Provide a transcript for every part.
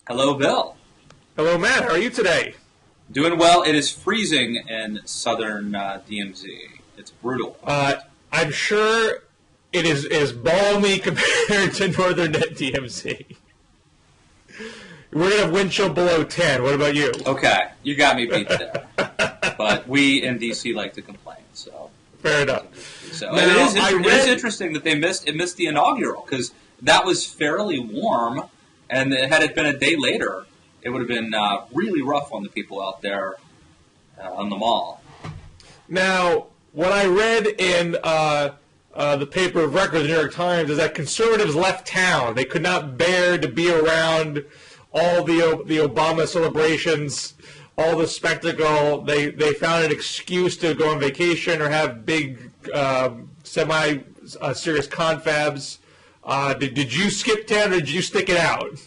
Hello, Bill. Hello, Matt. How are you today? Doing well. It is freezing in southern DMZ. It's brutal. I'm sure it is balmy compared to northern DMZ. We're going to have wind chill below 10. What about you? Okay, you got me beat there. But we in DC like to complain, so fair enough. So now, it is interesting that it missed the inaugural because that was fairly warm, and had it been a day later, it would have been really rough on the people out there on the mall. Now, what I read in the paper of record, the New York Times, is that conservatives left town. They could not bear to be around all the Obama celebrations, all the spectacle. They found an excuse to go on vacation or have big, semi-serious confabs. Did you skip town or did you stick it out?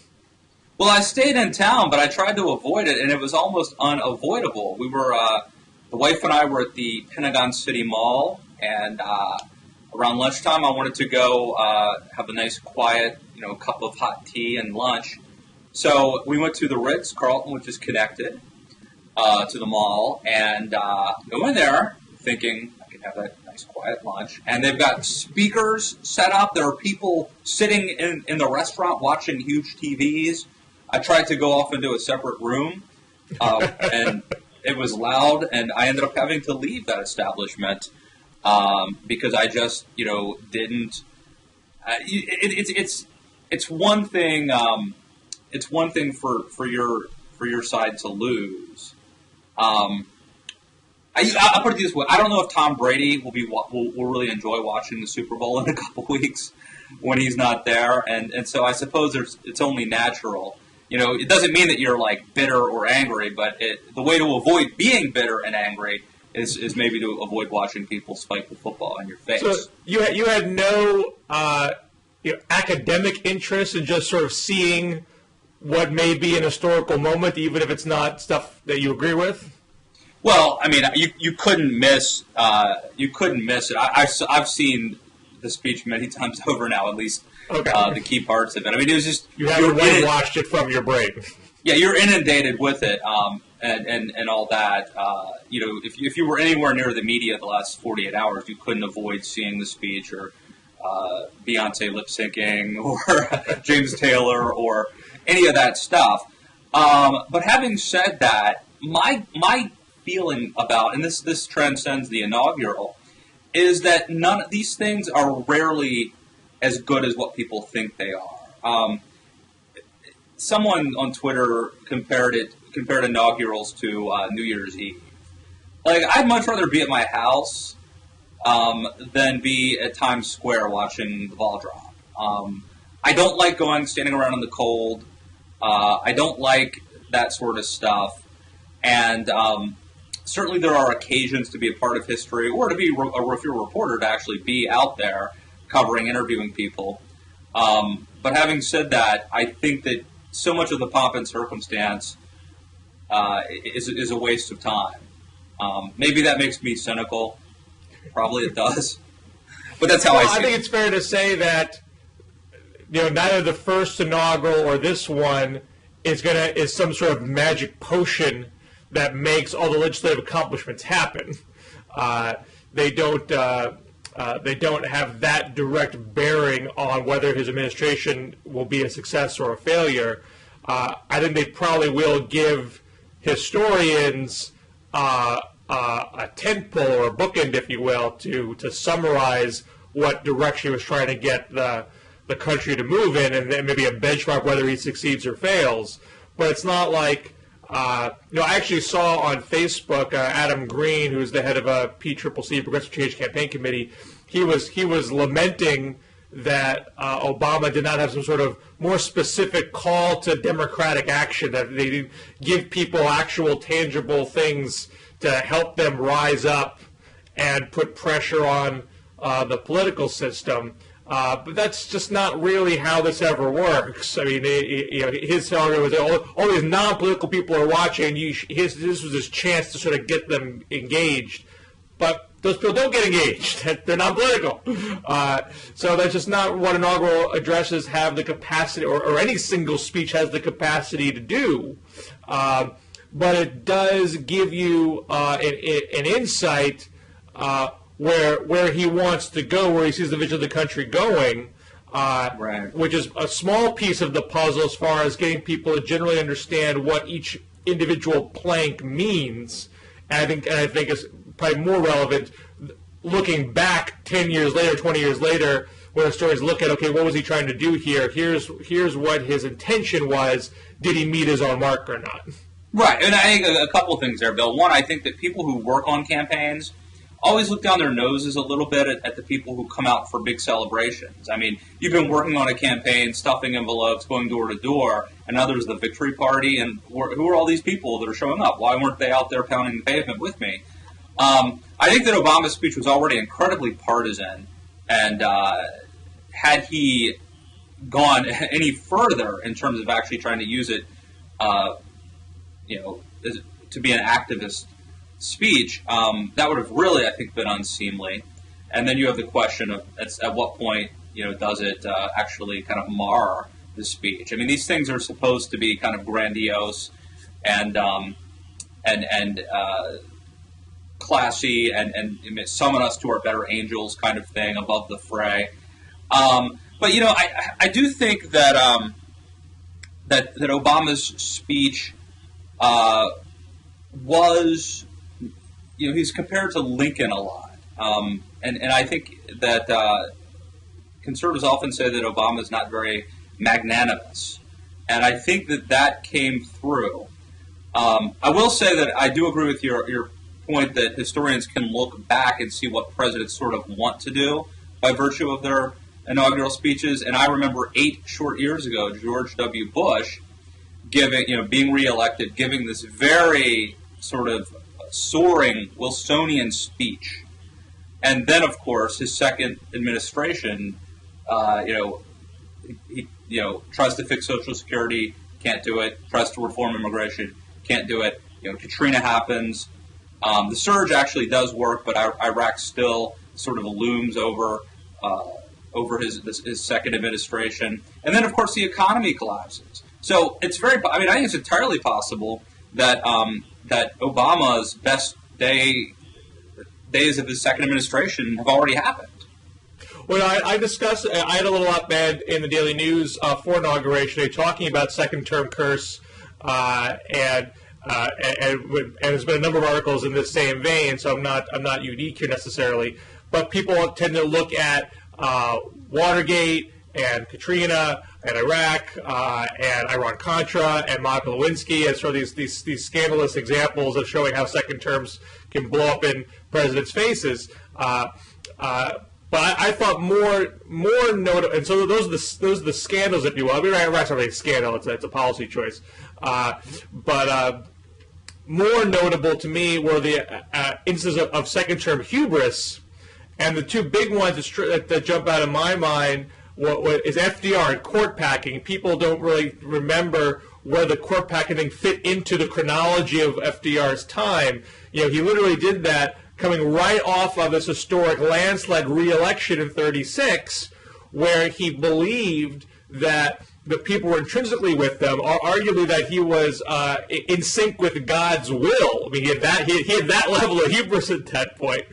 Well, I stayed in town, but I tried to avoid it, and it was almost unavoidable. We were, the wife and I were at the Pentagon City Mall, and around lunchtime I wanted to go have a nice, quiet, cup of hot tea and lunch. So we went to the Ritz-Carlton, which is connected to the mall, and go in there thinking I could have a nice, quiet lunch. And they've got speakers set up. There are people sitting in the restaurant watching huge TVs. I tried to go off into a separate room, and it was loud, and I ended up having to leave that establishment because I just, didn't. It's one thing. It's one thing for your side to lose. I'll put it this way: I don't know if Tom Brady will really enjoy watching the Super Bowl in a couple weeks when he's not there, and so I suppose it's only natural. It doesn't mean that you're like bitter or angry, but the way to avoid being bitter and angry is maybe to avoid watching people spike the football in your face. So you had no academic interest in just sort of seeing what may be an historical moment, even if it's not stuff that you agree with? Well, I mean, you couldn't miss it. I've seen the speech many times over now, at least. Okay. The key parts of it. I mean, it was just you haven't watched it from your brain. Yeah, you're inundated with it, and all that. If you were anywhere near the media the last 48 hours, you couldn't avoid seeing the speech or Beyonce lip syncing or James Taylor or any of that stuff. But having said that, my feeling about, and this transcends the inaugural, is that none of these things are rarely as good as what people think they are. Someone on Twitter compared inaugurals to New Year's Eve. Like, I'd much rather be at my house than be at Times Square watching the ball drop. I don't like standing around in the cold. I don't like that sort of stuff. And certainly there are occasions to be a part of history, or to be, or if you're a reporter, to actually be out there covering, interviewing people. But having said that, I think that so much of the pomp and circumstance is a waste of time. Maybe that makes me cynical. Probably it does. But that's how I see it. I think it's fair to say that neither the first inaugural or this one is some sort of magic potion that makes all the legislative accomplishments happen. They don't have that direct bearing on whether his administration will be a success or a failure. I think they probably will give historians a tentpole or a bookend, if you will, to summarize what direction he was trying to get the country to move in, and then maybe a benchmark whether he succeeds or fails. But it's not like I actually saw on Facebook Adam Green, who's the head of a PCCC, Progressive Change Campaign Committee. He was lamenting that Obama did not have some sort of more specific call to democratic action, that they didn't give people actual tangible things to help them rise up and put pressure on the political system. But that's just not really how this ever works. I mean, his argument was that all these non-political people are watching. This was his chance to sort of get them engaged. But those people don't get engaged. They're not political. So that's just not what inaugural addresses have the capacity, or any single speech has the capacity to do. But it does give you an insight where he wants to go, where he sees the vision of the country going, right. Which is a small piece of the puzzle as far as getting people to generally understand what each individual plank means. And I think it's probably more relevant looking back 10 years later, 20 years later, when historians look at, okay, what was he trying to do here? Here's what his intention was. Did he meet his own mark or not? Right, and I think a couple of things there, Bill. One, I think that people who work on campaigns always look down their noses a little bit at the people who come out for big celebrations. I mean, you've been working on a campaign, stuffing envelopes, going door to door, and now there's the victory party, and who are all these people that are showing up? Why weren't they out there pounding the pavement with me? I think that Obama's speech was already incredibly partisan, and had he gone any further in terms of actually trying to use it, to be an activist speech, that would have really, I think, been unseemly. And then you have the question of at what point, does it actually kind of mar the speech? I mean, these things are supposed to be kind of grandiose and classy and summon us to our better angels kind of thing above the fray. But I do think that that Obama's speech was, he's compared to Lincoln a lot, and I think that conservatives often say that Obama is not very magnanimous, and I think that came through. I will say that I do agree with your point that historians can look back and see what presidents sort of want to do by virtue of their inaugural speeches. And I remember 8 short years ago, George W. Bush being reelected, giving this very sort of soaring Wilsonian speech. And then, of course, his second administration, he tries to fix Social Security, can't do it. Tries to reform immigration, can't do it. Katrina happens. The surge actually does work, but Iraq still sort of looms over his second administration. And then, of course, the economy collapses. So it's I think it's entirely possible that that Obama's best days of his second administration have already happened. Well, I discussed. I had a little op-ed in the Daily News for Inauguration Day talking about second-term curse, and there's been a number of articles in this same vein. So I'm not unique here necessarily, but people tend to look at Watergate and Katrina and Iraq and Iran-Contra and Monica Lewinsky as sort of these scandalous examples of showing how second terms can blow up in presidents' faces. But I thought more notable, and so those are the scandals, if you will. I mean, Iraq's not really a scandal; it's a policy choice. But more notable to me were the instances of second-term hubris, and the two big ones that jump out of my mind is FDR and court packing. People don't really remember where the court packing thing fit into the chronology of FDR's time. He literally did that coming right off of this historic landslide re-election in '36, where he believed that the people were intrinsically with them, or arguably that he was in sync with God's will. I mean, he had that level of hubris at that point.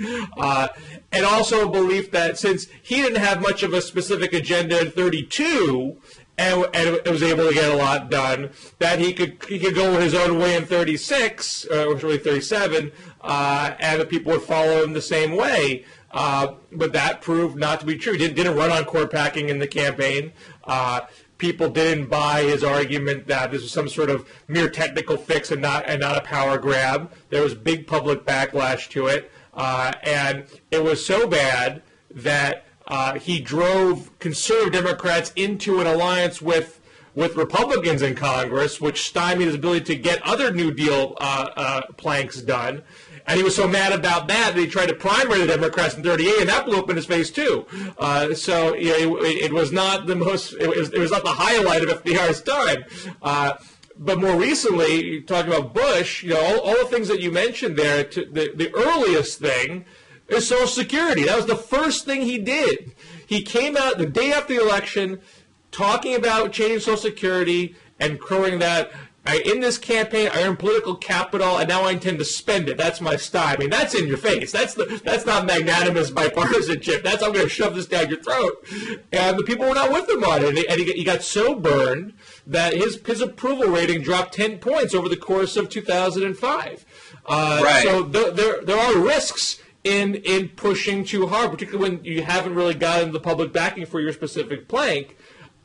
And also a belief that since he didn't have much of a specific agenda in '32, and was able to get a lot done, that he could go his own way in '36, or really '37, and the people would follow him the same way. But that proved not to be true. He didn't run on court packing in the campaign. People didn't buy his argument that this was some sort of mere technical fix and not a power grab. There was big public backlash to it, and it was so bad that he drove conservative Democrats into an alliance with Republicans in Congress, which stymied his ability to get other New Deal planks done. And he was so mad about that he tried to primary the Democrats in '38, and that blew up in his face too. So it was not the most. It was not the highlight of FDR's time. But more recently, talking about Bush, all the things that you mentioned there. The earliest thing is Social Security. That was the first thing he did. He came out the day after the election talking about changing Social Security and crowing that in this campaign I earned political capital and now I intend to spend it. That's my style. I mean, that's in your face. That's not magnanimous bipartisanship. That's I'm going to shove this down your throat. And the people were not with him on it. And he got so burned that his approval rating dropped 10 points over the course of 2005. Right. So there are risks in pushing too hard, particularly when you haven't really gotten the public backing for your specific plank.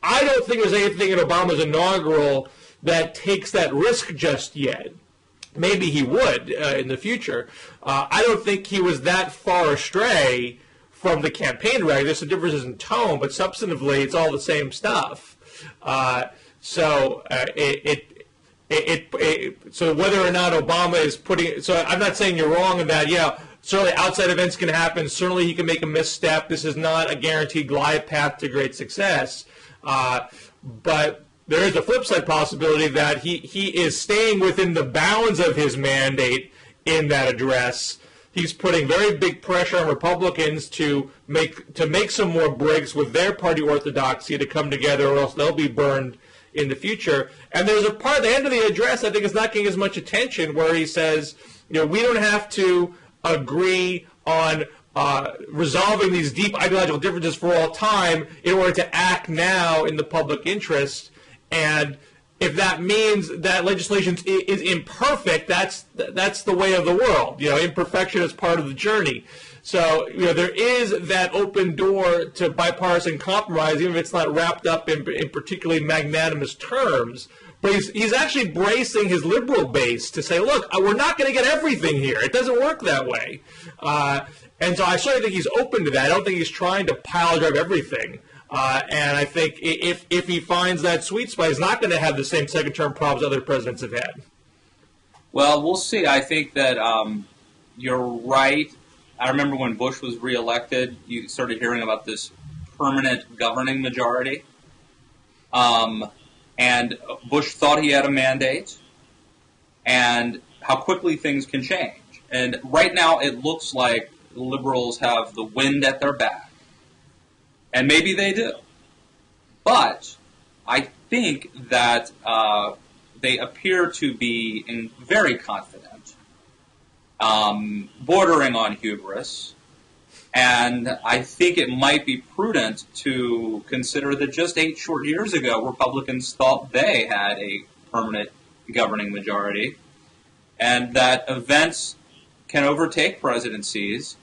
I don't think there's anything in Obama's inaugural that takes that risk just yet. Maybe he would in the future. I don't think he was that far astray from the campaign record. There's some differences in tone, but substantively it's all the same stuff. So whether or not Obama is putting, so I'm not saying you're wrong in that. Yeah, certainly outside events can happen. Certainly he can make a misstep. This is not a guaranteed glide path to great success. But there is a flip side possibility that he is staying within the bounds of his mandate in that address. He's putting very big pressure on Republicans to make some more breaks with their party orthodoxy to come together, or else they'll be burned in the future. And there's a part at the end of the address I think is not getting as much attention, where he says, we don't have to agree on resolving these deep ideological differences for all time in order to act now in the public interest. And if that means that legislation is imperfect, that's the way of the world. Imperfection is part of the journey. So there is that open door to bipartisan compromise, even if it's not wrapped up in particularly magnanimous terms. But he's actually bracing his liberal base to say, look, we're not going to get everything here. It doesn't work that way. And so I certainly think he's open to that. I don't think he's trying to pile drive everything. And I think if he finds that sweet spot, he's not going to have the same second-term problems other presidents have had. Well, we'll see. I think that you're right. I remember when Bush was reelected, you started hearing about this permanent governing majority. And Bush thought he had a mandate, and how quickly things can change. And right now it looks like liberals have the wind at their back. And maybe they do. But I think that they appear to be very confident, bordering on hubris. And I think it might be prudent to consider that just 8 short years ago, Republicans thought they had a permanent governing majority, and that events can overtake presidencies,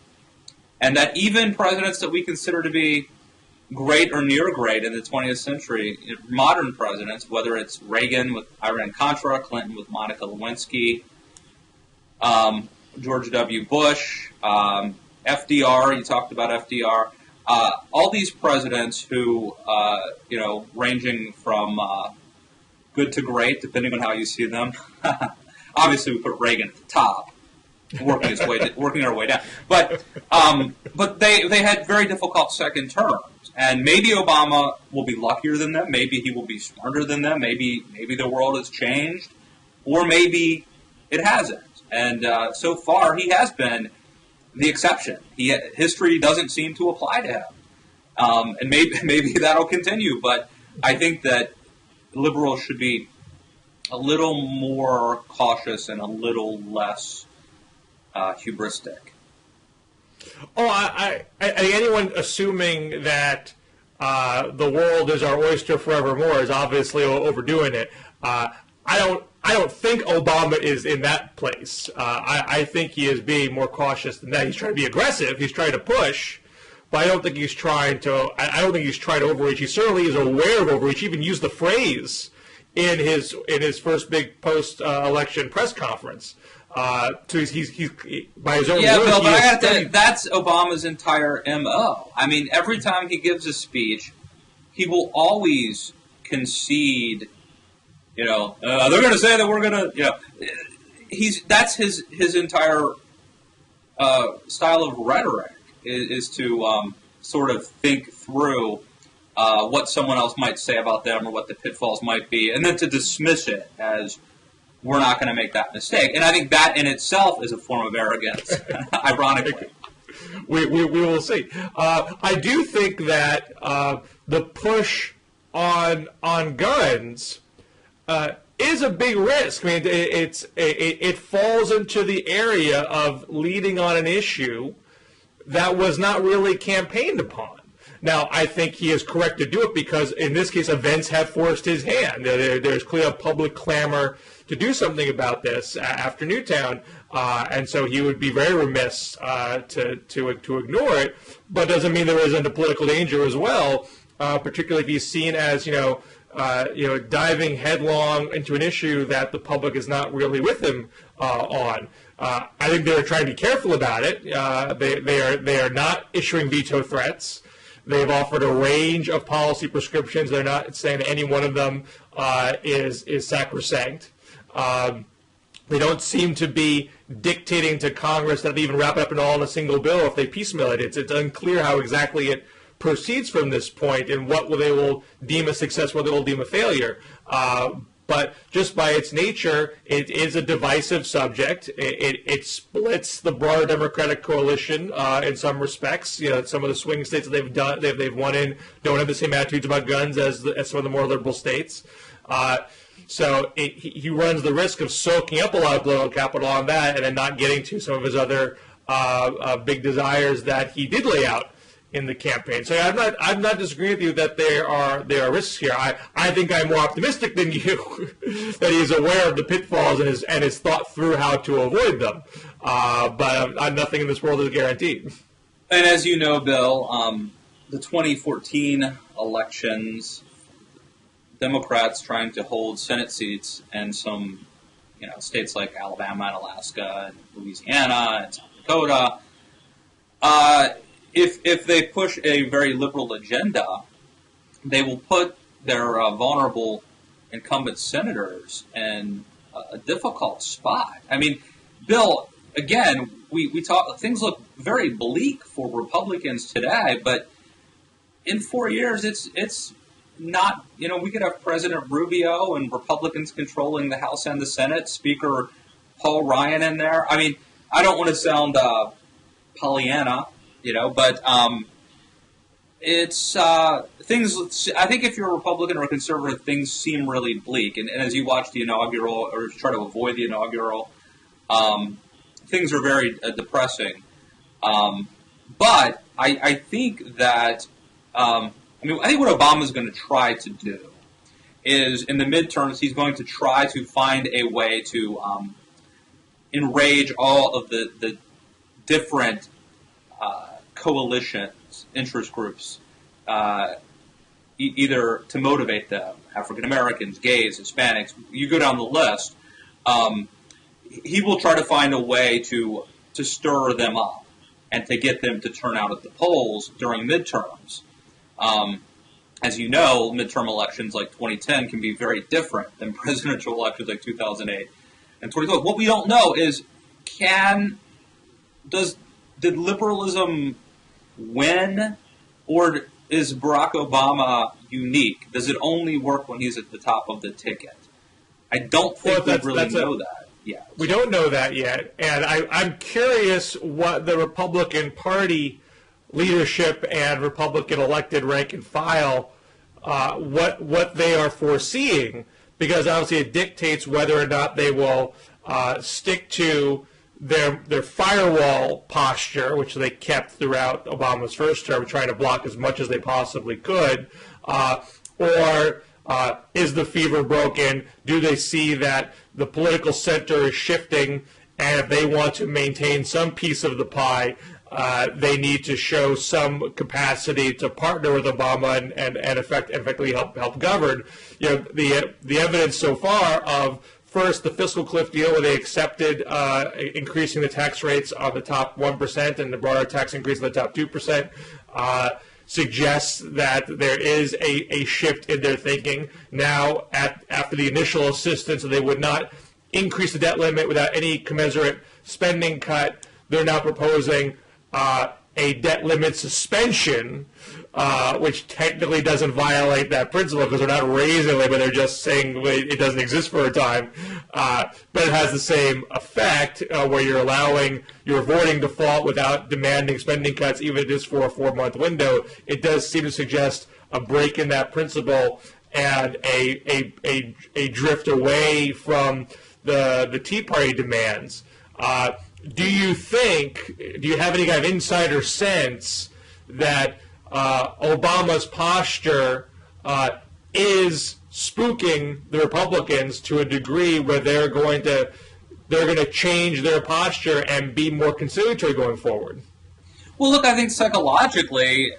and that even presidents that we consider to be great or near great in the 20th century, modern presidents, whether it's Reagan with Iran-Contra, Clinton with Monica Lewinsky, George W. Bush, FDR, you talked about FDR, all these presidents who, ranging from good to great, depending on how you see them. Obviously, we put Reagan at the top, working our way down. But they had very difficult second terms. And maybe Obama will be luckier than them. Maybe he will be smarter than them. Maybe the world has changed. Or maybe it hasn't. And so far, he has been the exception. History doesn't seem to apply to him. And maybe that'll continue. But I think that liberals should be a little more cautious and a little less hubristic. Oh, I anyone assuming that the world is our oyster forevermore is obviously overdoing it. I don't think Obama is in that place. I think he is being more cautious than that. He's trying to be aggressive. He's trying to push, but I don't think he's trying to. I don't think he's trying to overreach. He certainly is aware of overreach. He even used the phrase in his first big post-election press conference. So he's by his own words. Bill, but I got to tell you, that's Obama's entire MO. I mean, every time he gives a speech, he will always concede. They're going to say that we're going to. That's his entire style of rhetoric is to sort of think through what someone else might say about them or what the pitfalls might be, and then to dismiss it as we're not going to make that mistake. And I think that in itself is a form of arrogance, ironically. we will see. I do think that the push on guns is a big risk. I mean, it falls into the area of leading on an issue that was not really campaigned upon. Now, I think he is correct to do it because, in this case, events have forced his hand. There's clear public clamor to do something about this after Newtown, and so he would be very remiss to ignore it. But doesn't mean there isn't a political danger as well, particularly if he's seen as diving headlong into an issue that the public is not really with him on. I think they're trying to be careful about it. They are not issuing veto threats. They've offered a range of policy prescriptions. They're not saying that any one of them is sacrosanct. They don't seem to be dictating to Congress that they even wrap it up in all in a single bill if they piecemeal it. It's unclear how exactly it proceeds from this point and what they will deem a success, what they will deem a failure. But just by its nature, it is a divisive subject. It splits the broader Democratic coalition in some respects. Some of the swing states that they've won in don't have the same attitudes about guns as some of the more liberal states. So he runs the risk of soaking up a lot of political capital on that and then not getting to some of his other big desires that he did lay out in the campaign. So I'm not disagreeing with you that there are risks here. I think I'm more optimistic than you that he's aware of the pitfalls and has thought through how to avoid them. But nothing in this world is guaranteed. And as you know, Bill, the 2014 elections, Democrats trying to hold Senate seats in some states like Alabama and Alaska and Louisiana and South Dakota. If they push a very liberal agenda, they will put their vulnerable incumbent senators in a difficult spot. I mean, Bill, again, we talk, things look very bleak for Republicans today, but in 4 years, it's not, we could have President Rubio and Republicans controlling the House and the Senate, Speaker Paul Ryan in there. I mean, I don't want to sound Pollyanna, but it's things. I think if you're a Republican or a conservative, things seem really bleak. And as you watch the inaugural or try to avoid the inaugural, things are very depressing. But I think that I think what Obama is going to try to do is in the midterms he's going to try to find a way to enrage all of the different coalitions, interest groups, either to motivate them, African Americans, gays, Hispanics, you go down the list, he will try to find a way to stir them up and to get them to turn out at the polls during midterms. As you know, midterm elections like 2010 can be very different than presidential elections like 2008 and 2012. What we don't know is did liberalism win, or is Barack Obama unique? Does it only work when he's at the top of the ticket? I don't think we really know that yet. We don't know that yet, and I'm curious what the Republican Party leadership and Republican elected rank and file, what they are foreseeing, because obviously it dictates whether or not they will stick to their firewall posture, which they kept throughout Obama's first term, trying to block as much as they possibly could, or is the fever broken? Do they see that the political center is shifting, and if they want to maintain some piece of the pie, they need to show some capacity to partner with Obama and effectively help govern? The evidence so far of, first, the fiscal cliff deal, where they accepted increasing the tax rates on the top 1% and the broader tax increase on the top 2%, suggests that there is a shift in their thinking. Now, after the initial assistance, they would not increase the debt limit without any commensurate spending cut. They're now proposing a a debt limit suspension, which technically doesn't violate that principle because they're not raising it, but they're just saying it doesn't exist for a time. But it has the same effect where you're avoiding default without demanding spending cuts, even if it is for a 4-month window. It does seem to suggest a break in that principle and a drift away from the Tea Party demands. Do you have any kind of insider sense that Obama's posture is spooking the Republicans to a degree where they're going to change their posture and be more conciliatory going forward? Well, look, I think psychologically,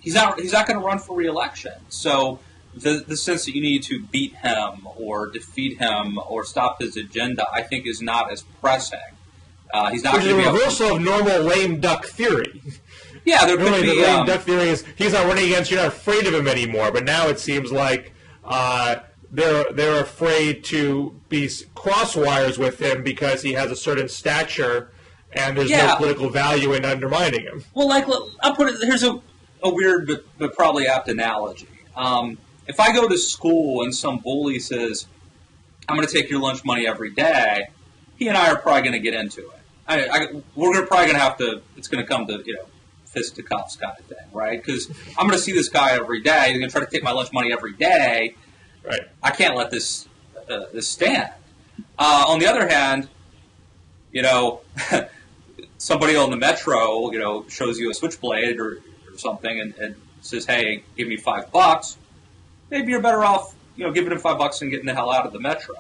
he's not going to run for re-election. So the sense that you need to beat him or defeat him or stop his agenda, I think, is not as pressing. He's not going to be a reversal of normal lame duck theory. Yeah, there could be. The lame duck theory is he's not running against you, you're not afraid of him anymore. But now it seems like they're afraid to be crosswires with him because he has a certain stature and there's no political value in undermining him. Well, I'll put it. Here's a weird but probably apt analogy. If I go to school and some bully says, "I'm going to take your lunch money every day," he and I are probably going to get into it. We're probably going to have to. It's going to come to fist to cuffs kind of thing, right? Because I'm going to see this guy every day. He's going to try to take my lunch money every day. Right. I can't let this stand. On the other hand, somebody on the metro, shows you a switchblade or something and says, "Hey, give me $5." Maybe you're better off, giving him $5 and getting the hell out of the metro.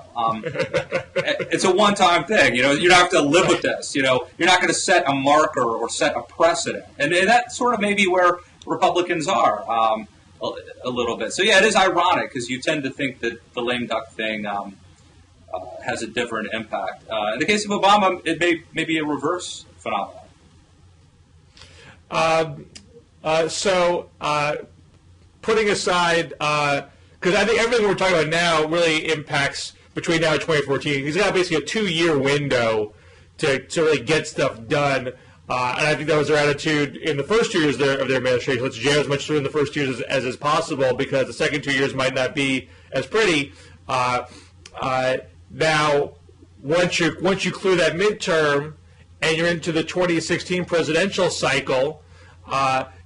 It's a one-time thing. You don't have to live with this. You're not going to set a marker or set a precedent, and that's sort of maybe where Republicans are a little bit. So yeah, it is ironic because you tend to think that the lame duck thing has a different impact. In the case of Obama, it may be a reverse phenomenon. Putting aside, because I think everything we're talking about now really impacts between now and 2014. He's got basically a 2-year window to really get stuff done. And I think that was their attitude in the first 2 years of their administration. Let's jam as much through in the first years as is possible because the second 2 years might not be as pretty. Now, once you clear that midterm and you're into the 2016 presidential cycle,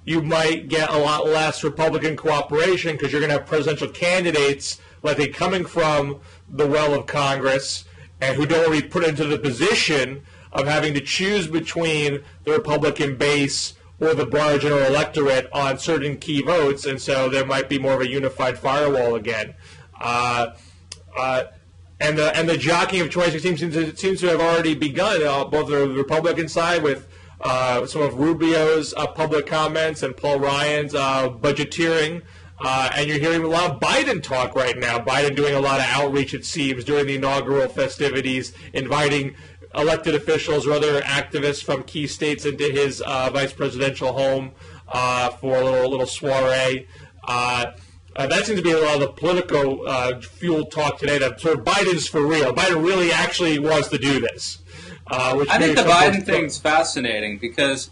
you might get a lot less Republican cooperation because you're going to have presidential candidates likely coming from the well of Congress and who don't want to be put into the position of having to choose between the Republican base or the broader general electorate on certain key votes, and so there might be more of a unified firewall again. And the jockeying of 2016 seems to have already begun, both the Republican side with some of Rubio's public comments and Paul Ryan's budgeteering. And you're hearing a lot of Biden talk right now. Biden doing a lot of outreach, it seems, during the inaugural festivities, inviting elected officials or other activists from key states into his vice presidential home for a little soiree. That seems to be a lot of the Politico fueled talk today that sort of Biden's for real. Biden really actually wants to do this. I think the Biden thing's fascinating because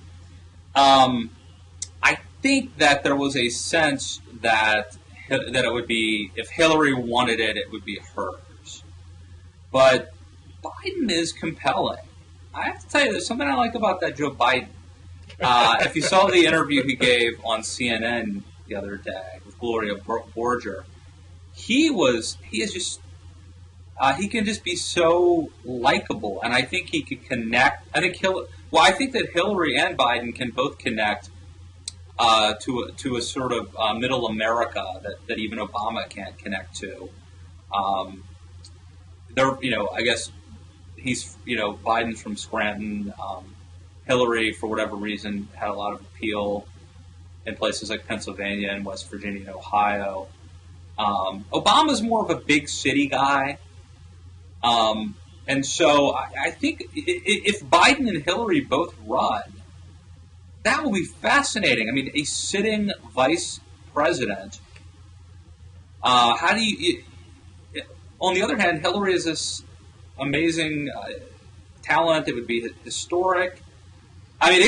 I think that there was a sense that it would be, if Hillary wanted it, it would be hers. But Biden is compelling. I have to tell you, there's something I like about that Joe Biden. If you saw the interview he gave on CNN the other day with Gloria Borger, he can just be so likable, and I think he could connect. I think that Hillary and Biden can both connect to a sort of middle America that even Obama can't connect to. I guess he's, Biden's from Scranton. Hillary, for whatever reason, had a lot of appeal in places like Pennsylvania and West Virginia and Ohio. Obama's more of a big city guy. And so I think if Biden and Hillary both run, that will be fascinating. I mean, a sitting vice president. How do you? On the other hand, Hillary is this amazing talent. It would be historic. I mean,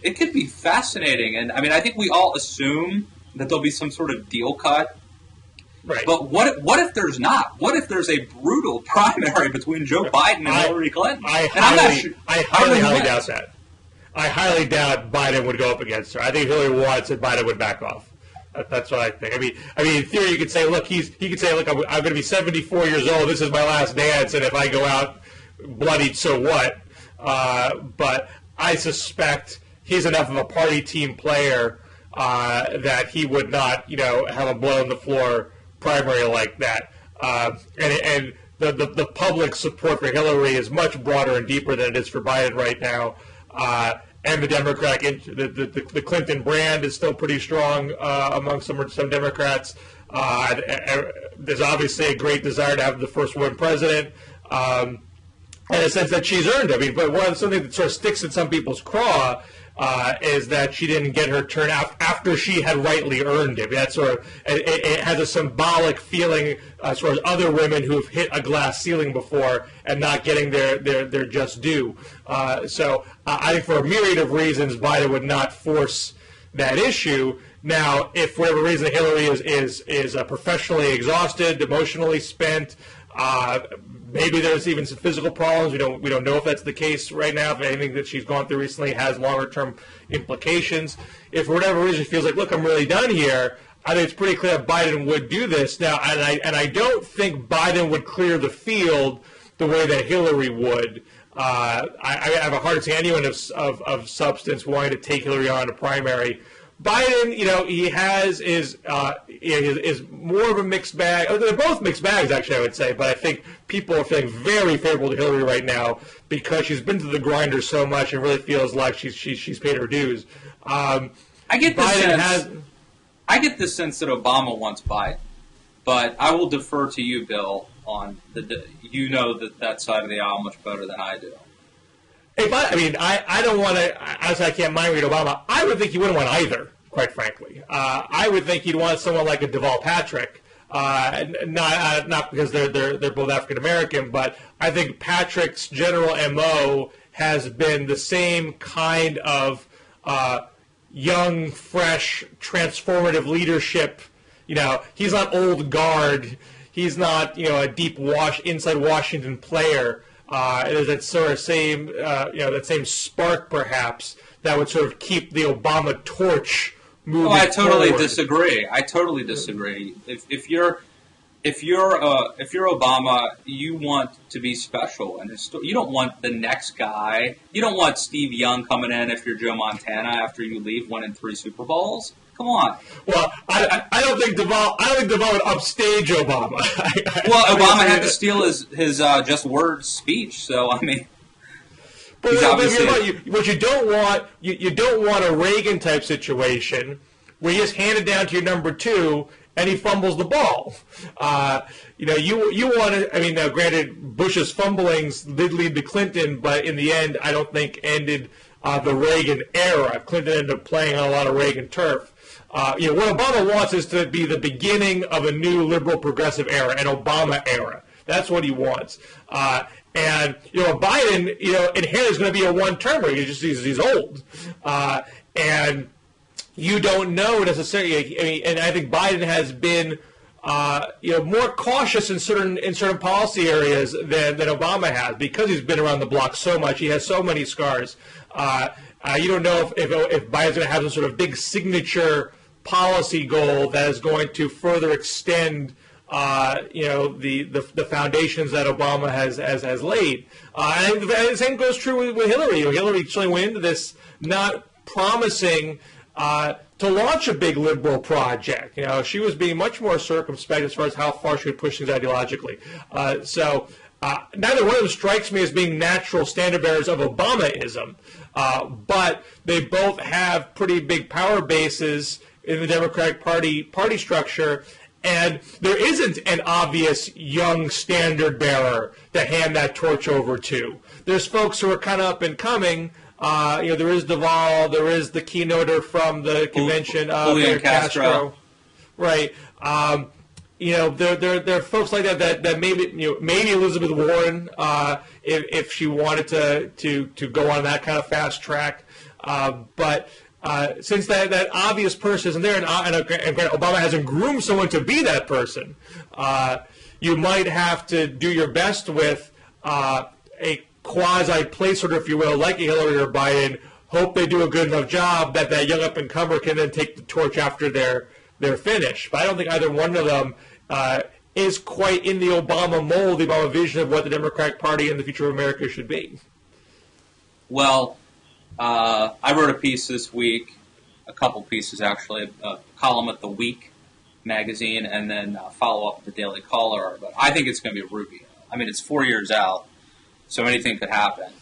it could be fascinating, and I mean, I think we all assume that there'll be some sort of deal cut. Right. But what if there's not? What if there's a brutal primary between Joe Biden and Hillary Clinton? I highly doubt that. I highly doubt Biden would go up against her. I think Hillary wants and Biden would back off. That's what I think. I mean, in theory, you could say, look, he could say, look, I'm going to be 74 years old. This is my last dance, and if I go out bloodied, so what? But I suspect he's enough of a party team player that he would not, have a blood on the floor primary like that. And the public support for Hillary is much broader and deeper than it is for Biden right now. And the Democratic, the Clinton brand is still pretty strong among some Democrats. There's obviously a great desire to have the first woman president, in a sense that she's earned it. But something that sort of sticks in some people's craw is that she didn't get her turn out after she had rightly earned it. That sort of it has a symbolic feeling as far as other women who have hit a glass ceiling before and not getting their just due. So I think for a myriad of reasons, Biden would not force that issue. Now, if for whatever reason Hillary is professionally exhausted, emotionally spent, maybe there's even some physical problems. We don't know if that's the case right now. If anything that she's gone through recently has longer-term implications. If for whatever reason she feels like, look, I'm really done here, I think it's pretty clear that Biden would do this. Now, and I don't think Biden would clear the field the way that Hillary would. I have a hard time anyone of substance wanting to take Hillary on a primary. Biden, he is more of a mixed bag. They're both mixed bags, actually, I would say. But I think people are feeling very favorable to Hillary right now because she's been to the grinder so much and really feels like she's paid her dues. I get the sense that Obama wants Biden, but I will defer to you, Bill, on that side of the aisle much better than I do. I don't want to. I can't mind read Obama. I would think he wouldn't want either, quite frankly. I would think he'd want someone like a Deval Patrick, not because they're both African American, but I think Patrick's general MO has been the same kind of young, fresh, transformative leadership. He's not old guard. He's not a deep inside Washington player. There's that sort of same, that same spark, perhaps, that would sort of keep the Obama torch moving. I totally forward. disagree. If you're Obama, you want to be special, and you don't want the next guy. You don't want Steve Young coming in if you're Joe Montana after you leave winning 3 Super Bowls. Come on. Well, I don't think Deval would upstage Obama. Obama had to steal his just words speech. So I mean, but what you don't want, you don't want a Reagan type situation where you just hand it down to your number 2 and he fumbles the ball. You want to. Granted, Bush's fumblings did lead to Clinton, but in the end, I don't think ended the Reagan era. Clinton ended up playing on a lot of Reagan turf. What Obama wants is to be the beginning of a new liberal progressive era, an Obama era. That's what he wants. And Biden, inherently is going to be a one-termer. He's old, and you don't know necessarily. And I think Biden has been more cautious in certain policy areas than Obama has because he's been around the block so much. He has so many scars. You don't know if Biden's going to have some sort of big signature policy goal that is going to further extend, the foundations that Obama has laid. And the same goes true with Hillary. Hillary actually went into this not promising to launch a big liberal project. She was being much more circumspect as far as how far she would push things ideologically. So neither one of them strikes me as being natural standard bearers of Obamaism, but they both have pretty big power bases in the Democratic Party structure, and there isn't an obvious young standard bearer to hand that torch over to. There's folks who are kind of up and coming. There is Deval, there is the keynoter from the convention, Julian Castro. Right. There are folks like that maybe Elizabeth Warren, if she wanted to go on that kind of fast track. But since that obvious person isn't there, and Obama hasn't groomed someone to be that person, you might have to do your best with a quasi-placeholder, if you will, like a Hillary or Biden, hope they do a good enough job that that young up-and-comer can then take the torch after they're finished. But I don't think either one of them is quite in the Obama mold, the Obama vision of what the Democratic Party and the future of America should be. Well, I wrote a piece this week, a couple pieces actually, a column at The Week magazine, and then follow-up at the Daily Caller. But I think it's going to be Rubio. I mean, it's 4 years out, so anything could happen.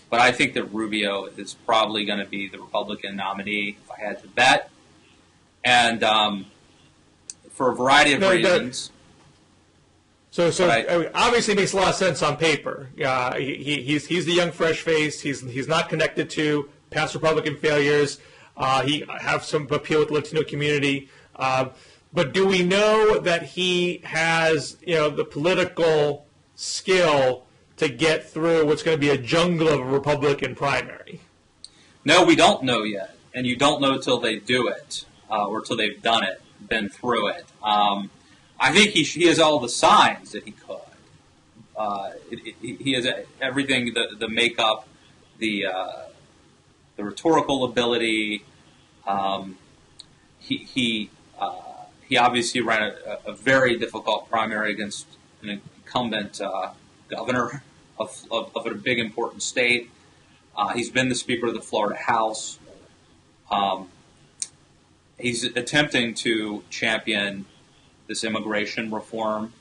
But I think that Rubio is probably going to be the Republican nominee, if I had to bet. And for a variety of reasons. So obviously it makes a lot of sense on paper. He's the young, fresh face. He's not connected to past Republican failures. He has some appeal with the Latino community. But do we know that he has, the political skill to get through what's going to be a jungle of a Republican primary? No, we don't know yet, and you don't know till they do it, or till they've done it, been through it. I think he has all the signs that he could. He has everything: the makeup, the rhetorical ability. He obviously ran a very difficult primary against an incumbent governor of a big important state. He's been the Speaker of the Florida House. He's attempting to champion this immigration reform.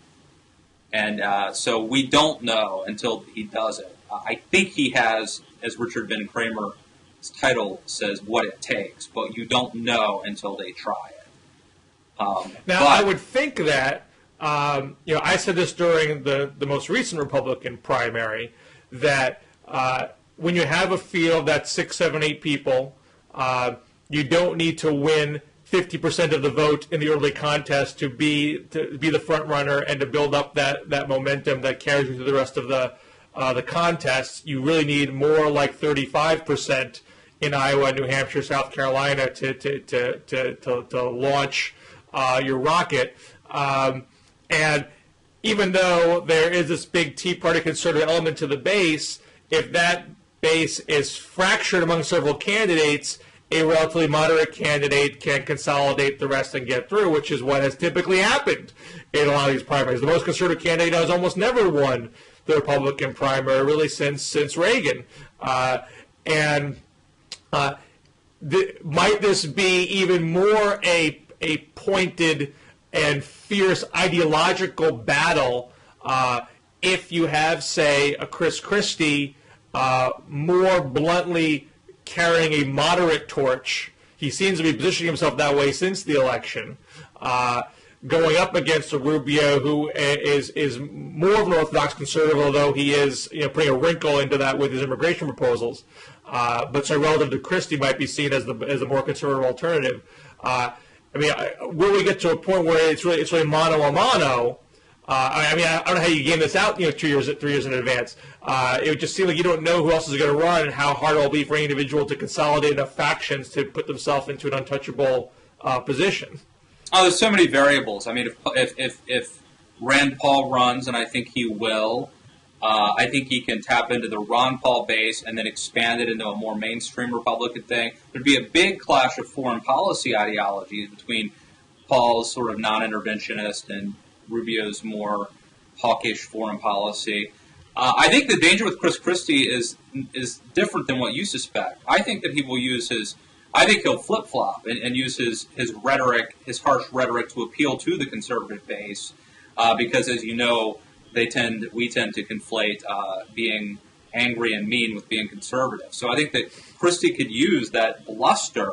And so we don't know until he does it. I think he has, as Richard Ben Kramer's title says, what it takes. But you don't know until they try it. I would think that, I said this during the most recent Republican primary, that when you have a field that's 6, 7, 8 people, you don't need to win 50% of the vote in the early contest to be the front runner and to build up that momentum that carries you through the rest of the contest. You really need more like 35% in Iowa, New Hampshire, South Carolina to launch your rocket. And even though there is this big Tea Party conservative element to the base, if that base is fractured among several candidates, a relatively moderate candidate can consolidate the rest and get through, which is what has typically happened in a lot of these primaries. The most conservative candidate has almost never won the Republican primary, really since Reagan. Might this be even more a pointed and fierce ideological battle if you have, say, a Chris Christie more bluntly carrying a moderate torch? He seems to be positioning himself that way since the election, going up against a Rubio who is more of an orthodox conservative, although he is putting a wrinkle into that with his immigration proposals. But so relative to Christie might be seen as a more conservative alternative. Will we get to a point where it's really mano a mano? I don't know how you game this out, 3 years in advance. It would just seem like you don't know who else is going to run and how hard it will be for any individual to consolidate enough factions to put themselves into an untouchable position. Oh, there's so many variables. I mean, if Rand Paul runs, and I think he will, I think he can tap into the Ron Paul base and then expand it into a more mainstream Republican thing. There'd be a big clash of foreign policy ideologies between Paul's sort of non-interventionist and Rubio's more hawkish foreign policy. I think the danger with Chris Christie is different than what you suspect. I think that he will use he'll flip-flop and use his rhetoric, his harsh rhetoric, to appeal to the conservative base, because, as you know, we tend to conflate being angry and mean with being conservative. So I think that Christie could use that bluster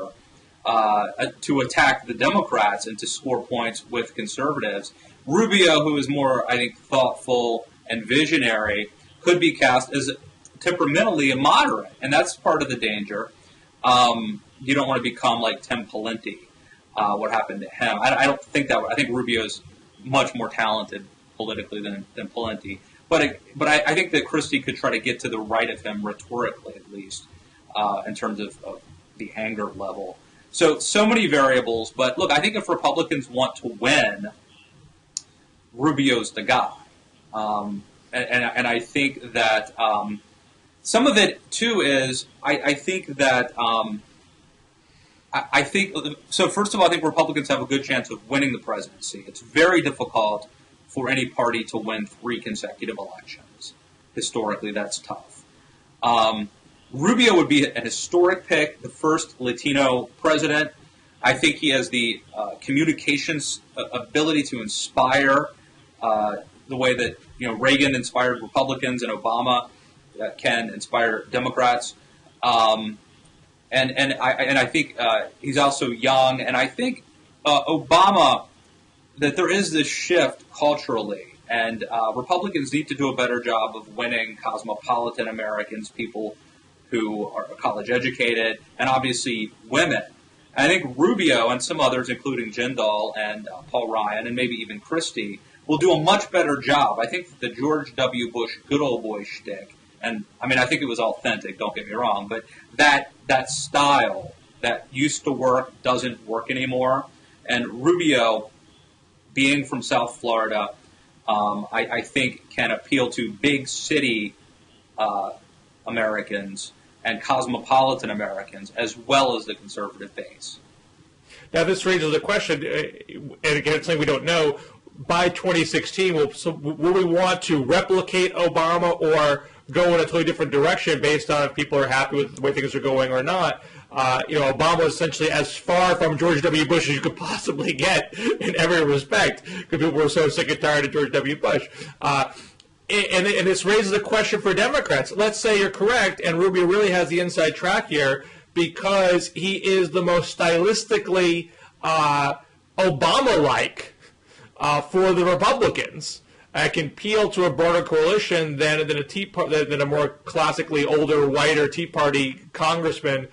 to attack the Democrats and to score points with conservatives. Rubio, who is more, I think, thoughtful and visionary, could be cast as temperamentally immoderate, and that's part of the danger. You don't want to become like Tim Pawlenty, what happened to him. I don't think that. I think Rubio's much more talented politically than Pawlenty. But I think that Christie could try to get to the right of him rhetorically, at least, in terms of the anger level. So many variables. But look, I think if Republicans want to win, Rubio's the guy. And I think that some of it, too, is I think that I think so. First of all, I think Republicans have a good chance of winning the presidency. It's very difficult for any party to win 3 consecutive elections. Historically, that's tough. Rubio would be an historic pick, the first Latino president. I think he has the communications ability to inspire the way that Reagan inspired Republicans and Obama can inspire Democrats. And I think he's also young, and I think Obama, that there is this shift culturally, and Republicans need to do a better job of winning cosmopolitan Americans, people who are college educated, and obviously women. And I think Rubio and some others, including Jindal and Paul Ryan, and maybe even Christie, will do a much better job. I think the George W. Bush good old boy shtick, and I mean, I think it was authentic, don't get me wrong, but that style that used to work doesn't work anymore. And Rubio, being from South Florida, I think can appeal to big city Americans and cosmopolitan Americans, as well as the conservative base. Now, this raises the question, and again, it's something we don't know, by 2016, will we want to replicate Obama or go in a totally different direction based on if people are happy with the way things are going or not? Obama was essentially as far from George W. Bush as you could possibly get in every respect, because people were so sick and tired of George W. Bush. And this raises a question for Democrats. Let's say you're correct, and Rubio really has the inside track here because he is the most stylistically Obama-like for the Republicans. Can appeal to a broader coalition than a more classically older, whiter Tea Party congressman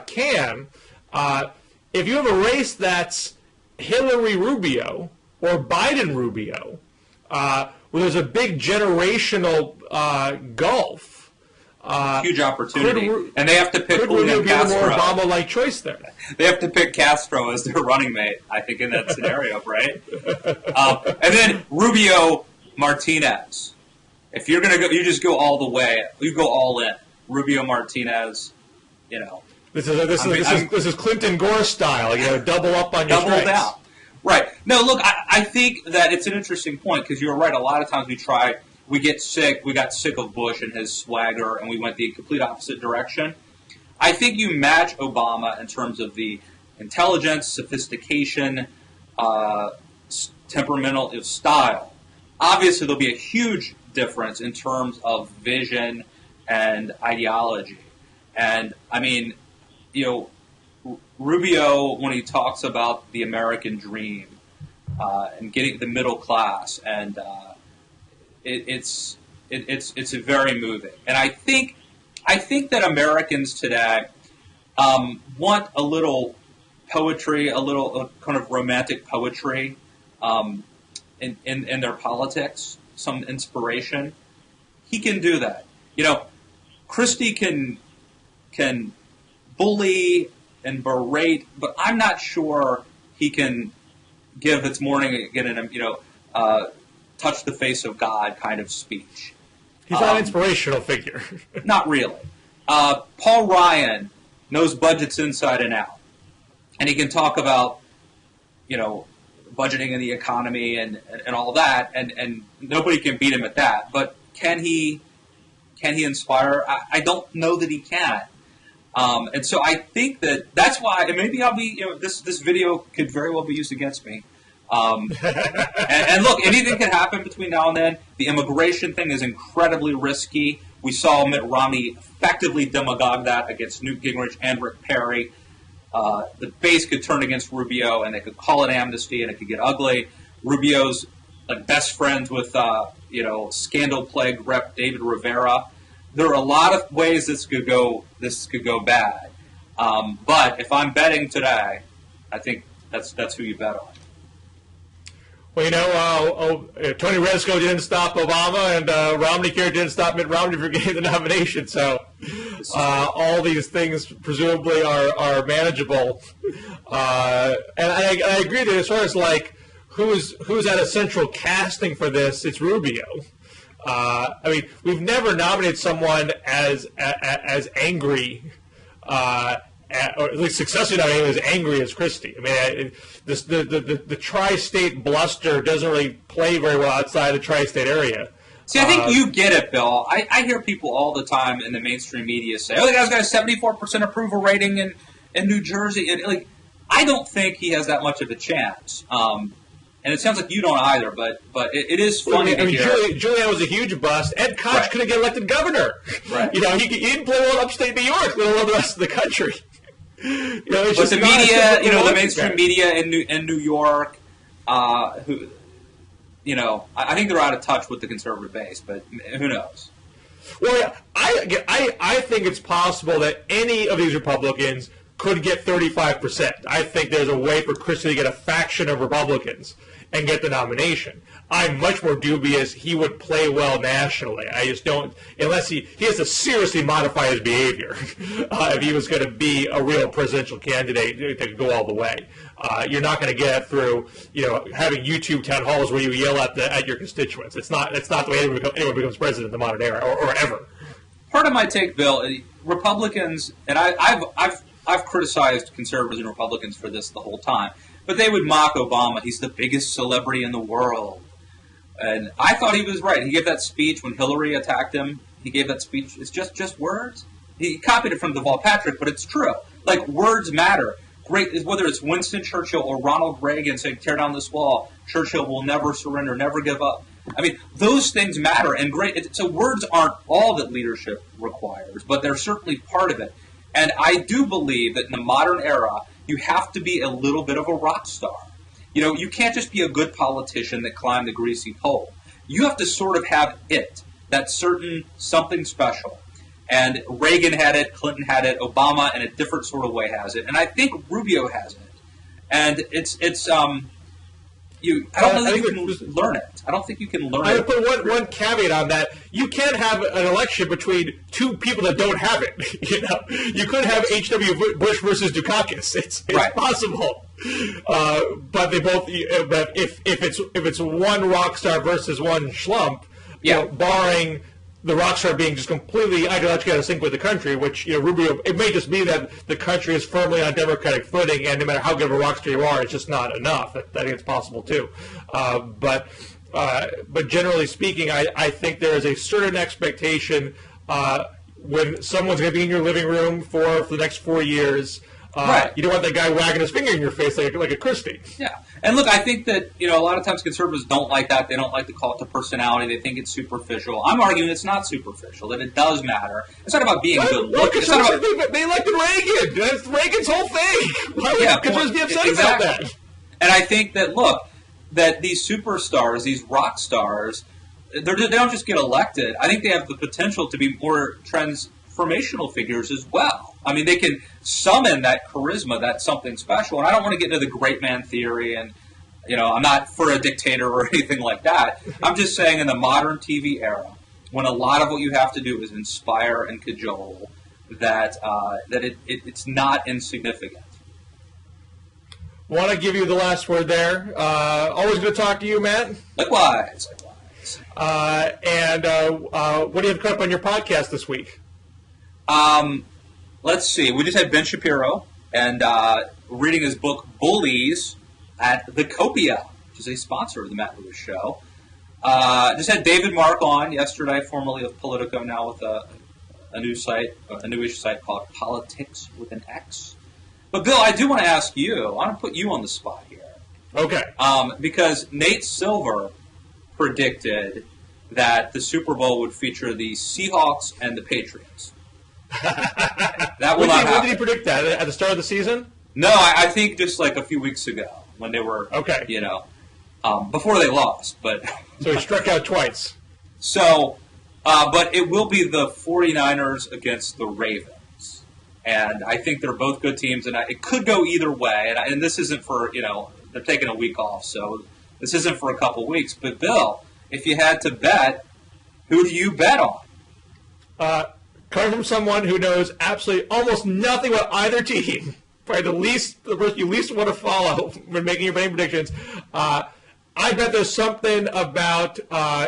can. If you have a race that's Hillary Rubio or Biden Rubio, where there's a big generational gulf. Huge opportunity. And they have to pick Julian Castro. Could be a more Obama-like choice there. They have to pick Castro as their running mate, I think, in that scenario, right? And then Rubio Martinez. If you're going to go, you just go all the way. You go all in. Rubio Martinez, This is Clinton Gore style, double up on your double strengths. down. Right. No, look, I think that it's an interesting point because you're right. A lot of times we get sick. We got sick of Bush and his swagger, and we went the complete opposite direction. I think you match Obama in terms of the intelligence, sophistication, temperamental style. Obviously, there'll be a huge difference in terms of vision and ideology. And, I mean, Rubio, when he talks about the American dream and getting the middle class, and it's very moving. And I think that Americans today want a little poetry, a little kind of romantic poetry in their politics, some inspiration. He can do that. Christie can bully and berate, but I'm not sure he can give "It's morning again" and touch the face of God kind of speech. He's not an inspirational figure. Not really. Paul Ryan knows budgets inside and out, and he can talk about budgeting and the economy and all that, and nobody can beat him at that. But can he inspire? I don't know that he can. And so I think that's why, and maybe I'll be, this video could very well be used against me. And look, anything can happen between now and then. The immigration thing is incredibly risky. We saw Mitt Romney effectively demagogue that against Newt Gingrich and Rick Perry. The base could turn against Rubio, and they could call it amnesty, and it could get ugly. Rubio's best friends with, scandal-plagued Rep. David Rivera. There are a lot of ways this could go bad. But if I'm betting today, I think that's who you bet on. Well, Tony Rezko didn't stop Obama, and Romney didn't stop Mitt Romney from getting the nomination. So all these things presumably are manageable. And I agree that as far as like who's at a central casting for this, it's Rubio. I mean, we've never nominated someone as angry, or at least successfully nominated as angry as Christie. I mean, the tri-state bluster doesn't really play very well outside the tri-state area. See, I think you get it, Bill. I hear people all the time in the mainstream media say, "Oh, the guy's got a 74% approval rating in New Jersey." And, like, I don't think he has that much of a chance. And it sounds like you don't either, but it is funny to hear. Giuliani was a huge bust. Ed Koch couldn't get elected governor. Right. You know, he didn't play well in upstate New York, let alone the rest of the country. You know, it's but just the media, the mainstream media in New York, who, I think they're out of touch with the conservative base, but who knows? Well, I think it's possible that any of these Republicans could get 35%. I think there's a way for Christie to get a faction of Republicans and get the nomination. I'm much more dubious he would play well nationally. I just don't, unless he has to seriously modify his behavior if he was going to be a real presidential candidate that could go all the way. You're not going to get it through, having YouTube town halls where you yell at your constituents. It's not the way anyone becomes president in the modern era or ever. Part of my take, Bill, Republicans, and I've criticized conservatives and Republicans for this the whole time, but they would mock Obama. He's the biggest celebrity in the world. And I thought he was right. He gave that speech when Hillary attacked him. He gave that speech. It's just words. He copied it from Deval Patrick, but it's true. Like, words matter. Great, whether it's Winston Churchill or Ronald Reagan saying, "Tear down this wall. Churchill will never surrender, never give up." I mean, those things matter. And so words aren't all that leadership requires, but they're certainly part of it. And I do believe that in the modern era, you have to be a little bit of a rock star. You can't just be a good politician that climbed the greasy pole. You have to sort of have that certain something special. And Reagan had it, Clinton had it, Obama in a different sort of way has it. And I think Rubio has it. And I don't think you can learn it. I don't think you can learn it. I would put one caveat on that. You can't have an election between two people that don't have it. You could have H.W. Bush versus Dukakis. It's right. Possible. But they both. But if it's one rock star versus one schlump, barring the rock star being just completely ideologically out of sync with the country, which Rubio, it may just be that the country is firmly on democratic footing, and no matter how good of a rock star you are, it's just not enough. I think it's possible too. But generally speaking, I think there is a certain expectation when someone's going to be in your living room for the next 4 years. Right. You don't want that guy wagging his finger in your face like a Christie. Yeah. And look, I think that, a lot of times conservatives don't like that. They don't like to call it the personality. They think it's superficial. I'm arguing it's not superficial, that it does matter. It's not about being good looking. They elected Reagan. That's Reagan's whole thing. Why would conservatives be upset about that? And I think that, that these superstars, these rock stars, they don't just get elected. I think they have the potential to be more transformational figures as well. I mean, they can summon that charisma, that something special. And I don't want to get into the great man theory and, I'm not for a dictator or anything like that. I'm just saying in the modern TV era, when a lot of what you have to do is inspire and cajole, that it's not insignificant. Want to give you the last word there. Always good to talk to you, Matt. Likewise. And what do you have coming up on your podcast this week? Let's see. We just had Ben Shapiro and reading his book Bullies at The Copia, which is a sponsor of the Matt Lewis Show. Just had David Mark on yesterday, formerly of Politico, now with a newish site called Politics with an X. But Bill, I do want to ask you. I want to put you on the spot here. Okay. Because Nate Silver predicted that the Super Bowl would feature the Seahawks and the Patriots. That will not happen. When did he predict that? At the start of the season? No, I think just like a few weeks ago when they were, before they lost. But so he struck out twice. So, but it will be the 49ers against the Ravens. And I think they're both good teams, and it could go either way. And this isn't for, they're taking a week off, so this isn't for a couple weeks. But, Bill, if you had to bet, who do you bet on? coming from someone who knows absolutely almost nothing about either team, probably the person you least want to follow when making your betting predictions, I bet there's something about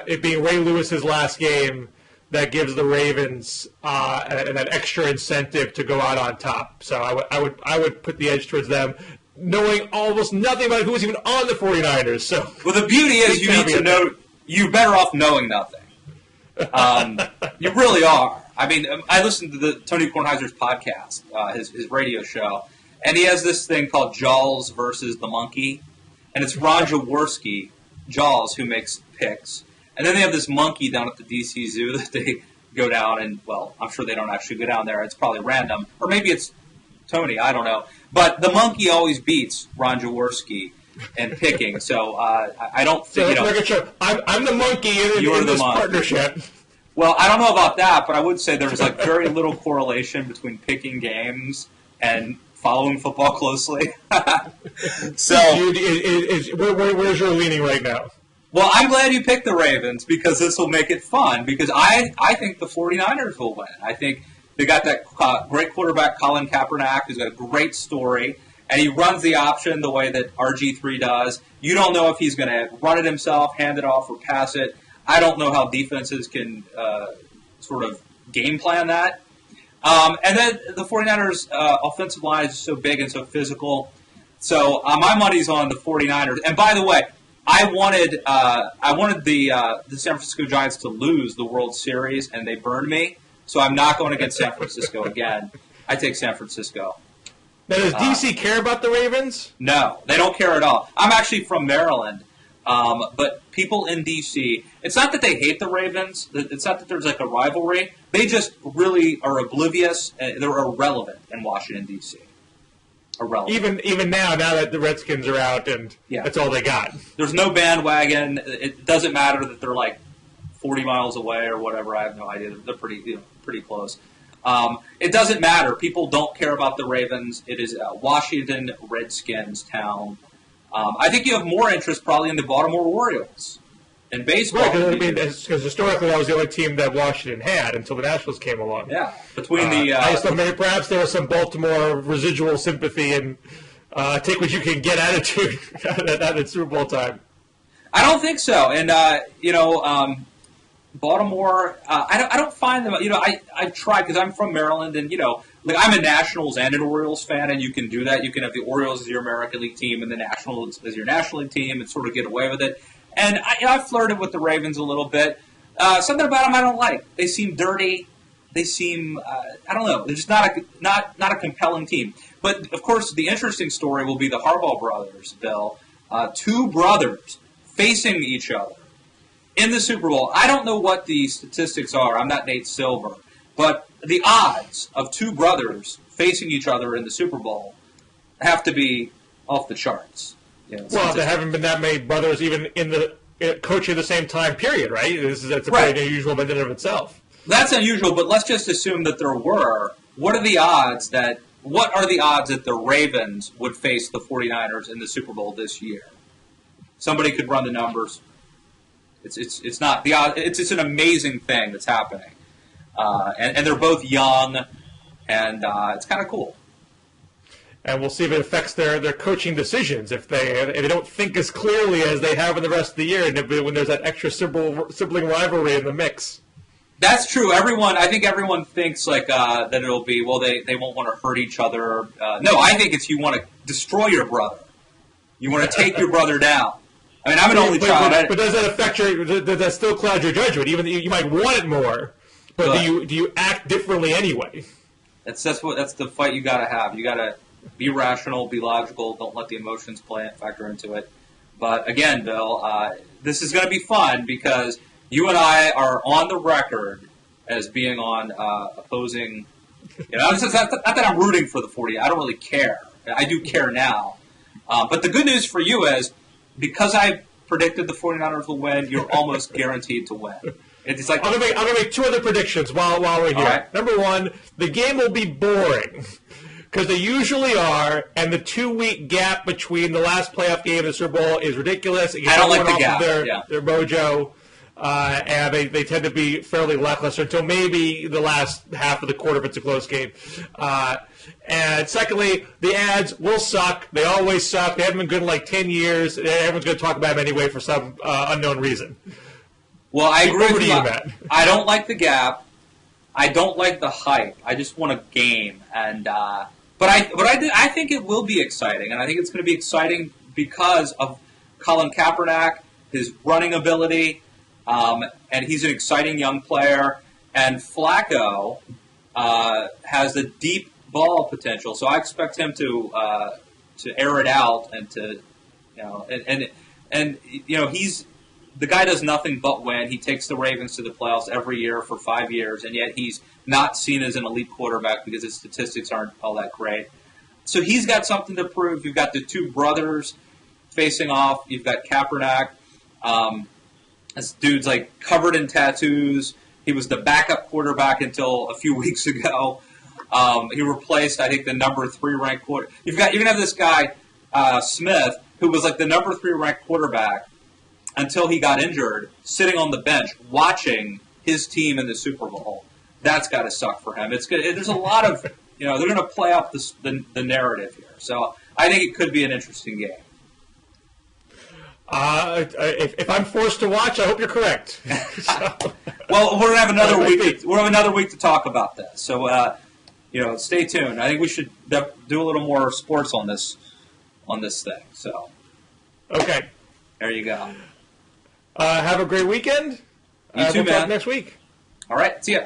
it being Ray Lewis's last game that gives the Ravens that extra incentive to go out on top. So I would put the edge towards them, knowing almost nothing about who was even on the 49ers. So, well, the beauty is you need to know. You're better off knowing nothing. You really are. I mean, I listened to the Tony Kornheiser's podcast, his radio show, and he has this thing called Jaws versus the Monkey, and it's Ron Jaworski, Jaws, who makes picks. And then they have this monkey down at the D.C. Zoo that they go down, and, well, I'm sure they don't actually go down there. It's probably random. Or maybe it's Tony. I don't know. But the monkey always beats Ron Jaworski in picking. So I don't think, I'm the monkey in this partnership. Well, I don't know about that, but I would say there's like very little correlation between picking games and following football closely. So, where's your leaning right now? Well, I'm glad you picked the Ravens because this will make it fun. Because I think the 49ers will win. I think they got that great quarterback, Colin Kaepernick, who's got a great story, and he runs the option the way that RG3 does. You don't know if he's going to run it himself, hand it off, or pass it. I don't know how defenses can sort of game plan that. And then the 49ers' offensive line is so big and so physical. So my money's on the 49ers. And by the way, I wanted the San Francisco Giants to lose the World Series, and they burned me. So I'm not going against San Francisco again. I take San Francisco. Now, does D.C. care about the Ravens? No, they don't care at all. I'm actually from Maryland. But people in D.C., it's not that they hate the Ravens. It's not that there's like a rivalry. They just really are oblivious. They're irrelevant in Washington, D.C. Irrelevant. Even now that the Redskins are out and that's all they got. There's no bandwagon. It doesn't matter that they're like 40 miles away or whatever. I have no idea. They're pretty close. It doesn't matter. People don't care about the Ravens. It is a Washington Redskins town. I think you have more interest probably in the Baltimore Orioles in baseball. Right, because historically that was the only team that Washington had until the Nationals came along. Yeah, between the... I just thought maybe perhaps there was some Baltimore residual sympathy and take what you can get attitude at Super Bowl time. I don't think so. And, Baltimore, I don't find them... I've tried because I'm from Maryland and, like I'm a Nationals and an Orioles fan, and you can do that. You can have the Orioles as your American League team and the Nationals as your National League team and sort of get away with it. And I've flirted with the Ravens a little bit. Something about them I don't like. They seem dirty. They seem, I don't know. They're just not a compelling team. But, of course, the interesting story will be the Harbaugh brothers, Bill. Two brothers facing each other in the Super Bowl. I don't know what the statistics are. I'm not Nate Silver. But the odds of two brothers facing each other in the Super Bowl have to be off the charts. Well, there haven't been that many brothers even in the coaching at the same time period, right? That's a pretty unusual in and of itself. That's unusual, but let's just assume that there were. What are the odds that the Ravens would face the 49ers in the Super Bowl this year? Somebody could run the numbers. It's not the odds. It's an amazing thing that's happening. And they're both young, and it's kind of cool. And we'll see if it affects their coaching decisions if they don't think as clearly as they have in the rest of the year, and when there's that extra sibling rivalry in the mix. That's true. I think everyone thinks like that it'll be they won't want to hurt each other. No, I think it's you want to destroy your brother. You want to take your brother down. I mean, I'm an only child. But does that affect does that still cloud your judgment? Even you might want it more. But do you act differently anyway? That's the fight you got to have. You got to be rational, be logical. Don't let the emotions factor into it. But again, Bill, this is going to be fun because you and I are on the record as being on opposing. It's not that I'm rooting for the 40. I don't really care. I do care now. But the good news for you is because I predicted the 49ers will win, you're almost guaranteed to win. It's like I'm gonna make two other predictions while we're here. Right. Number one, the game will be boring because they usually are, and the 2-week gap between the last playoff game and the Super Bowl is ridiculous. I don't like the gap. Their mojo. and they tend to be fairly lackluster until maybe the last half of the quarter if it's a close game. And secondly, the ads will suck. They always suck. They haven't been good in like 10 years. Everyone's going to talk about them anyway for some unknown reason. Well, I agree with you, Matt. I don't like the gap. I don't like the hype. I just want a game, and but I think it will be exciting, and I think it's going to be exciting because of Colin Kaepernick, his running ability, and he's an exciting young player, and Flacco has the deep ball potential, so I expect him to air it out and to he's. The guy does nothing but win. He takes the Ravens to the playoffs every year for 5 years, and yet he's not seen as an elite quarterback because his statistics aren't all that great. So he's got something to prove. You've got the two brothers facing off. You've got Kaepernick. This dude's like covered in tattoos. He was the backup quarterback until a few weeks ago. He replaced, I think, the number 3 ranked quarter. You're gonna have this guy Smith, who was like the number 3 ranked quarterback until he got injured, sitting on the bench watching his team in the Super Bowl. That's got to suck for him. It's good. There's a lot of, they're going to play up the narrative here. So I think it could be an interesting game. If I'm forced to watch, I hope you're correct. Well, we're going to have another week. We'll have another week to talk about this. So, stay tuned. I think we should do a little more sports on this thing. So, okay, there you go. Have a great weekend. You too, we'll man. talk next week. All right. See ya.